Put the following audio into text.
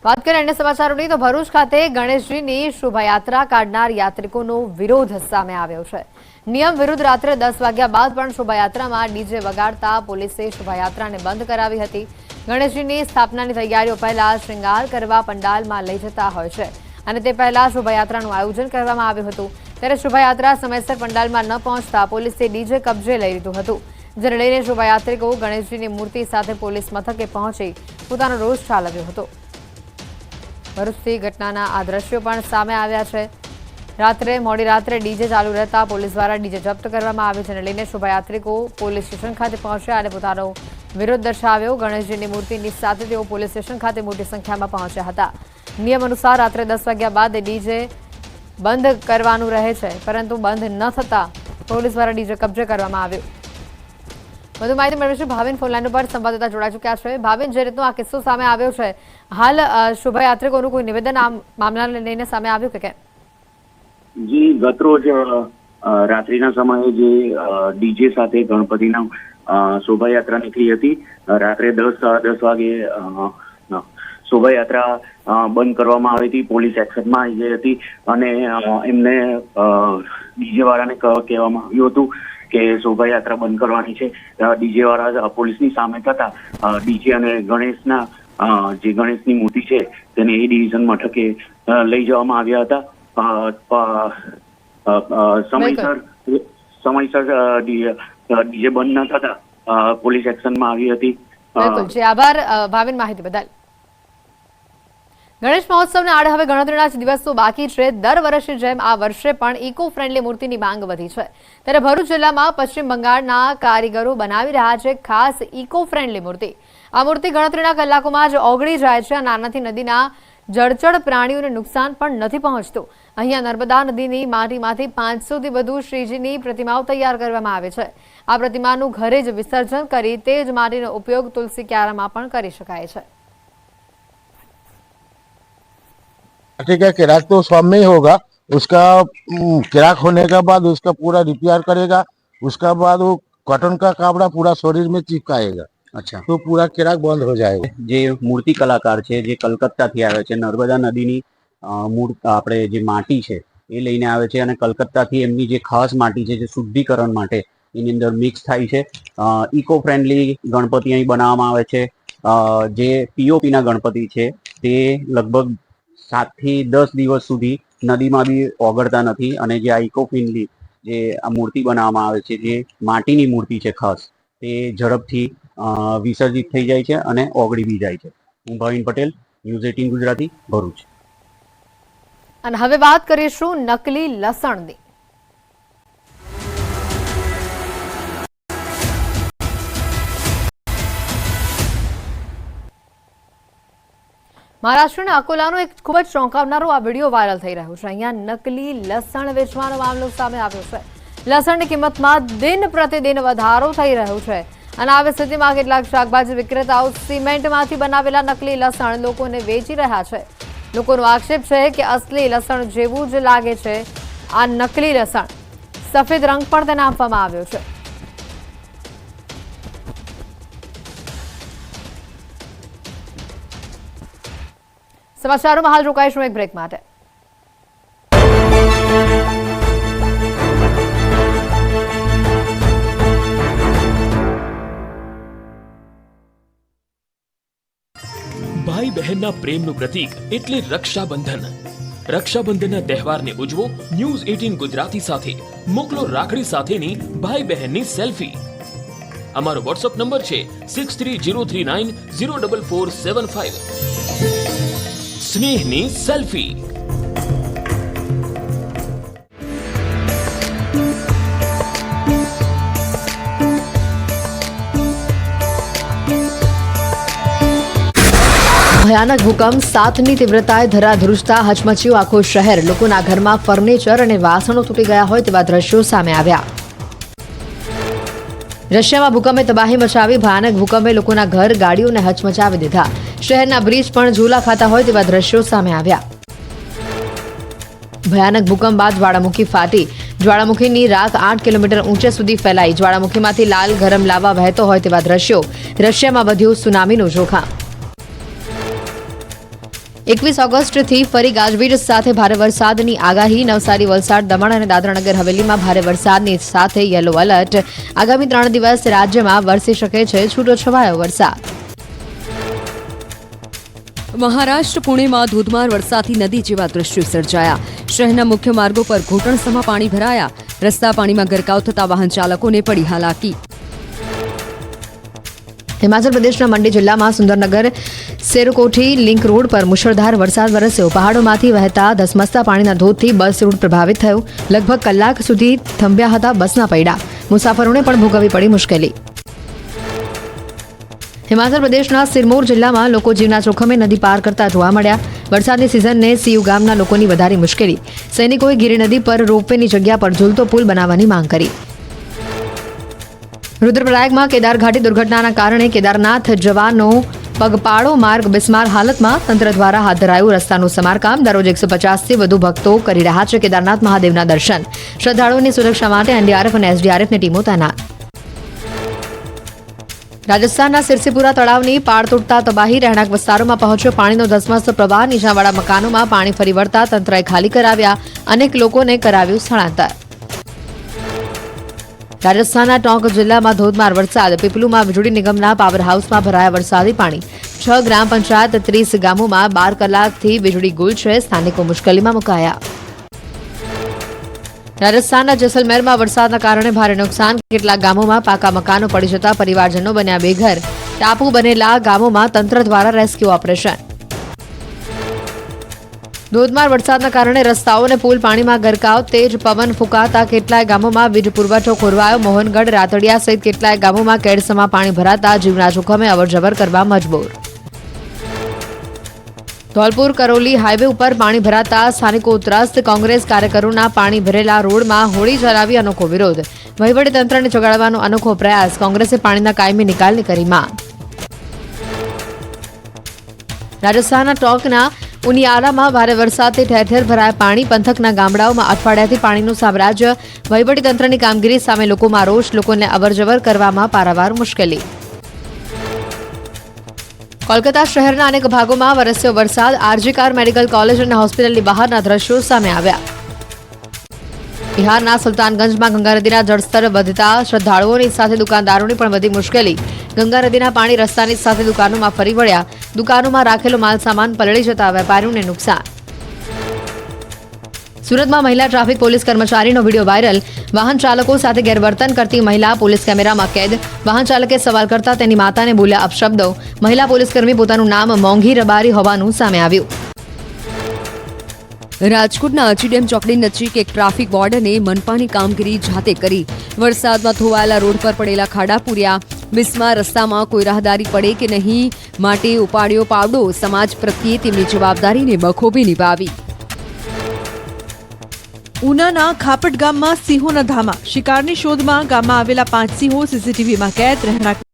વાત કરીએ અન્ય સમાચારોની તો ભરૂચ ખાતે ગણેશજીની શોભાયાત્રા કાઢનાર યાત્રિકોનો વિરોધ સામે આવ્યો છે। નિયમ વિરુદ્ધ રાત્રે 10 વાગ્યા બાદ પણ શોભાયાત્રામાં ડીજે વગાડતા પોલીસે શોભાયાત્રાને બંધ કરાવી હતી। ગણેશજીની સ્થાપનાની તૈયારીઓ પહેલા શ્રૃંગાર કરવા પંડાલમાં લઈ જતા હોય છે અને તે પહેલા શોભાયાત્રાનું આયોજન કરવામાં આવ્યું હતું। ત્યારે શોભાયાત્રા સમયસર પંડાલમાં ન પહોંચતા પોલીસે ડીજે કબજે લઈ લીધું હતું, જેને લઈને શોભાયાત્રિકો ગણેશજીની મૂર્તિ સાથે પોલીસ મથકે પહોંચી પોતાનો રોષ ઠાલવ્યો હતો। ભરૂચથી ઘટનાના આ દ્રશ્યો પણ સામે આવ્યા છે। મોડી રાત્રે ડીજે ચાલુ રહેતા પોલીસ દ્વારા ડીજે જપ્ત કરવામાં આવ્યો, જેને લઈને શોભાયાત્રિકો પોલીસ સ્ટેશન ખાતે પહોંચ્યા અને પોતાનો વિરોધ દર્શાવ્યો। ગણેશજીની મૂર્તિની સાથે તેઓ પોલીસ સ્ટેશન ખાતે મોટી સંખ્યામાં પહોંચ્યા હતા। નિયમ અનુસાર રાત્રે 10 વાગ્યા બાદ ડીજે બંધ કરવાનું રહે છે, પરંતુ બંધ ન થતા પોલીસ દ્વારા ડીજે કબજે કરવામાં આવ્યો। વધુ માહિતી મેળવીશું ભાવિન ફોનલાઈન પર સંવાદદાતા જોડાઈ ચૂક્યા છે। ભાવિન, જે રીતનો આ કિસ્સો સામે આવ્યો છે, હાલ શોભાયાત્રિકોનું કોઈ નિવેદન આ મામલાને લઈને સામે આવ્યું કે કેમ? જી, ગતરોજ રાત્રિના સમયે જે ડીજે સાથે ગણપતિના શોભાયાત્રા નીકળી હતી। રાત્રે 10 વાગે શોભાયાત્રા બંધ કરવામાં આવી હતી। પોલીસ એક્શનમાં આવી ગઈ હતી અને એમને ડીજે વાળાને કહેવામાં આવ્યું હતું કે શોભાયાત્રા બંધ કરવાની છે। ડીજે વાળા પોલીસની સામે થતા ડીજે અને ગણેશની મૂર્તિ છે તેને એ ડિવિઝન મથકે લઈ જવામાં આવ્યા હતા। સમયસર ડીજે બંધ ન થતા પોલીસ એક્શનમાં આવી હતી। બિલકુલ જી, આભાર ભાવિન માહિતી બદલ। ગણેશ મહોત્સવને આડે હવે ગણતરીના જ દિવસો બાકી છે। દર વર્ષની જેમ આ વર્ષે પણ ઇકો ફ્રેન્ડલી મૂર્તિની માંગ વધી છે। ત્યારે ભરૂચ જિલ્લામાં પશ્ચિમ બંગાળના કારીગરો બનાવી રહ્યા છે ખાસ ઇકો ફ્રેન્ડલી મૂર્તિ। આ મૂર્તિ ગણતરીના કલાકોમાં જ ઓગળી જાય છે અને આનાથી નદીના જળચર પ્રાણીઓને નુકસાન પણ નથી પહોંચતું। અહીંયા નર્મદા નદીની માટીમાંથી 500થી વધુ શ્રીજીની પ્રતિમાઓ તૈયાર કરવામાં આવે છે। આ પ્રતિમાનું ઘરે જ વિસર્જન કરી તે જ માટીનો ઉપયોગ તુલસી ક્યારામાં પણ કરી શકાય છે। ठीक है, किराक तो स्वाम में ही होगा। उसका किराक होने के बाद उसका पूरा रिपेयर करेगा, उसका बाद वो कॉटन का कपड़ा पूरा शरीर में चिपकाएगा। अच्छा, तो पूरा किराक बंद हो जाएगा। જે મૂર્તિ કલાકાર છે જે કલકત્તાથી આવે છે, નર્મદા નદીની આપણે જે માટી છે એ લઈને આવે છે અને કલકત્તાથી એમની જે ખાસ માટી છે જે શુદ્ધિકરણ માટે એની અંદર મિક્સ થાય છે। ઇકો ફ્રેન્ડલી ગણપતિ અહીં બનાવવામાં આવે છે। જે પીઓપીના ગણપતિ છે તે લગભગ 7 થી 10 દિવસ સુધી નદીમાં બી ઓગળતા નથી અને જે આ ઇકો ફ્રેન્ડલી જે આ મૂર્તિ બનાવવામાં આવે છે, જે માટીની મૂર્તિ છે ખાસ, તે ઝડપથી વિસર્જિત થઈ જાય છે અને ઓગળી બી જાય છે। હું ભાવિન પટેલ, ન્યૂઝ 18 ગુજરાતી, ભરૂચ। અને હવે વાત કરીશું નકલી લસણની। મહારાષ્ટ્રના અકોલાનો એક ખૂબ જ ચોંકાવનારો આ વિડીયો વાયરલ થઈ રહ્યો છે। અહીંયા નકલી લસણ વેચવાનો મામલો સામે આવ્યો છે। લસણની કિંમતમાં દિન પ્રતિદિન વધારો થઈ રહ્યો છે અને આવી સ્થિતિમાં કેટલાક શાકભાજી વિક્રેતાઓ સિમેન્ટમાંથી બનાવેલા નકલી લસણ લોકોને વેચી રહ્યા છે। લોકોનો આક્ષેપ છે કે અસલી લસણ જેવું જ લાગે છે આ નકલી લસણ, સફેદ રંગ પણ તેને આપવામાં આવ્યો છે। સમાચારોમાં હાલ રોકાઈશું એક બ્રેક માટે। ભાઈ બહેનના પ્રેમનું પ્રતીક એટલે રક્ષાબંધન। રક્ષાબંધનના તહેવારને ઉજવો ન્યૂઝ 18 ગુજરાતી સાથે। મોકલો રાખડી સાથેની ભાઈ બહેનની સેલ્ફી। અમારો વોટ્સએપ નંબર છે 6303904475। સ્નેહની સેલ્ફી। ભયાનક ભૂકંપ 7ની તીવ્રતાએ ધરાધ્રુજતા હચમચ્યું આખું શહેર। લોકોના ઘરમાં ફર્નિચર અને વાસણો તૂટી ગયા હોય તેવા દ્રશ્યો સામે આવ્યા। રશિયામાં ભૂકંપે તબાહી મચાવી। ભયાનક ભૂકંપે લોકોના ઘર, ગાડીઓને હચમચાવી દીધા। શહેરના બ્રિજ પણ ઝૂલા ખાતા હોય તેવા દ્રશ્યો સામે આવ્યા। ભયાનક ભૂકંપ બાદ જ્વાળામુખી ફાટી। જ્વાળામુખીની રાખ 8 કિલોમીટર ઊંચે સુધી ફેલાઈ। જ્વાળામુખીમાંથી લાલ ગરમ લાવા વહેતો હોય તેવા દ્રશ્યો। રશિયામાં વધ્યું સુનામીનું જોખમ। 21 ઓગસ્ટથી ફરી ગાજવીજ સાથે ભારે વરસાદની આગાહી. નવસારી, વલસાડ, દમણ અને દાદરાનગર હવેલીમાં ભારે વરસાદની સાથે યલો એલર્ટ. આગામી 3 દિવસ રાજ્યમાં વરસી શકે છે છૂટોછવાયો વરસાદ. મહારાષ્ટ્ર પુણેમાં ધોધમાર વરસાદથી નદી જેવા દ્રશ્યો સર્જાયા. શહેરના મુખ્ય માર્ગો પર ઘૂંટણસમા પાણી ભરાયા. રસ્તા પાણીમાં ગરકાવ થતા વાહન ચાલકોને પડી હાલાકી. હિમાચલ પ્રદેશના મંડી જિલ્લામાં સુંદરનગર સેરકોઠી લિંક રોડ પર મુશળધાર વરસાદ વરસ્યો. પહાડોમાંથી વહેતા ધસમસતા પાણીના ધોધથી બસ રૂટ પ્રભાવિત થયો. લગભગ કલાક સુધી થંભ્યા હતા બસના પૈડા. મુસાફરોને પણ ભોગવવી પડી મુશ્કેલી. હિમાચલ પ્રદેશના સિરમૌર જિલ્લામાં લોકો જીવના જોખમે નદી પાર કરતા જોવા મળ્યા. વરસાદની સિઝનને સીયુ ગામના લોકોની વધારી મુશ્કેલી. સૈનિકોએ ગીરી નદી પર રોપવેની જગ્યા પર ઝૂલતો પુલ બનાવવાની માંગ કરી. રુદ્રપ્રયાગમાં કેદારઘાટી દુર્ઘટનાના કારણે કેદારનાથ જવાનો પગપાળો માર્ગ બિસ્માર હાલતમાં. તંત્ર દ્વારા હાથ ધરાયું રસ્તાનું સમારકામ. દરરોજ 150થી વધુ ભક્તો કરી રહ્યા છે કેદારનાથ મહાદેવના દર્શન. શ્રદ્ધાળુઓની સુરક્ષા માટે એનડીઆરએફ અને એસડીઆરએફની ટીમો તૈનાત. રાજસ્થાનના સિરસીપુરા તળાવની પાળ તૂટતા તબાહી. રહેણાંક વિસ્તારોમાં પહોંચ્યો પાણીનો ધસમસતો પ્રવાહ. નીચાણવાળા મકાનોમાં પાણી ફરી વળતા તંત્રએ ખાલી કરાવ્યા. અનેક લોકોને કરાવ્યું સ્થળાંતર. રાજસ્થાનના ટોંક જિલ્લામાં ધોધમાર વરસાદ. પીપલુમાં વીજળી નિગમના પાવર હાઉસમાં ભરાયા વરસાદી પાણી. 6 ગ્રામ પંચાયત 30 ગામોમાં 12 કલાકથી વીજળી ગુલ છે. સ્થાનિકો મુશ્કેલીમાં મુકાયા. રાજસ્થાનના જેસલમેરમાં વરસાદના કારણે ભારે નુકસાન. કેટલાક ગામોમાં પાકા મકાનો પડી જતા પરિવારજનો બન્યા બેઘર. ટાપુ બનેલા ગામોમાં તંત્ર દ્વારા રેસ્ક્યુ ઓપરેશન. ધોધમાર વરસાદના કારણે રસ્તાઓ અને પુલ પાણીમાં ગરકાવ. તેજ પવન ફૂંકાતા કેટલાય ગામોમાં વીજ પુરવઠો ખોરવાયો. મોહનગઢ, રાતડિયા સહિત કેટલાય ગામોમાં કેડસમાં પાણી ભરાતા જીવના જોખમે અવરજવર કરવા મજબૂર. ધોલપુર કરોલી હાઈવે ઉપર પાણી ભરાતા સ્થાનિકો ત્રસ્ત. કોંગ્રેસ કાર્યકરોના પાણી ભરેલા રોડમાં હોળી જલાવી અનોખો વિરોધ. વહીવટીતંત્રને જગાડવાનો અનોખો પ્રયાસ. કોંગ્રેસે પાણીના કાયમી નિકાલની કરી માંગ. રાજસ્થાનના ટોંકના ઉનિયારામાં ભારે વરસાદથી ઠેર ઠેર ભરાયા પાણી. પંથકના ગામડાઓમાં અઠવાડિયાથી પાણીનું સામ્રાજ્ય. વહીવટીતંત્રની કામગીરી સામે લોકોમાં રોષ. લોકોને અવરજવર કરવામાં પારાવાર મુશ્કેલી. કોલકાતા શહેરના અનેક ભાગોમાં વરસ્યો વરસાદ. આરજીકાર મેડિકલ કોલેજ અને હોસ્પિટલની બહારના દ્રશ્યો સામે આવ્યા. બિહારના સુલતાનગંજમાં ગંગા નદીના જળસ્તર વધતા શ્રદ્ધાળુઓની સાથે દુકાનદારોની પણ વધી મુશ્કેલી. ગંગા નદીના પાણી રસ્તાની સાથે દુકાનોમાં ફરી વળ્યા. દુકાનોમાં રાખેલો માલસામાન પલળી જતા વેપારીઓને નુકસાન. સુરતમાં મહિલા ટ્રાફિક પોલીસ કર્મચારીનો વિડીયો વાયરલ. વાહન ચાલકો સાથે ગેરવર્તન કરતી મહિલા પોલીસ કેમેરામાં કેદ. વાહન ચાલકે સવાલ કરતા તેની માતાને બોલ્યા અપશબ્દો. મહિલા પોલીસકર્મી પોતાનું નામ મોંઘી રબારી હોવાનું સામે આવ્યું. રાજકોટના અચીડેમ ચોકડી નજીક એક ટ્રાફિક વોર્ડને મનપાની કામગીરી જાતે કરી. વરસાદમાં ધોવાયેલા રોડ પર પડેલા ખાડા પૂર્યા. બિસ્માર રસ્તામાં કોઈ રાહદારી પડે કે નહીં માટે ઉપાડ્યો પાવડો. સમાજ પ્રત્યે તેમની જવાબદારીને બખૂબી નિભાવી. ઉનાના ખાપટ ગામમાં સિંહોના ધામા. શિકારની શોધમાં ગામમાં આવેલા 5 સિંહો સીસીટીવીમાં કેદ. રહેણાંક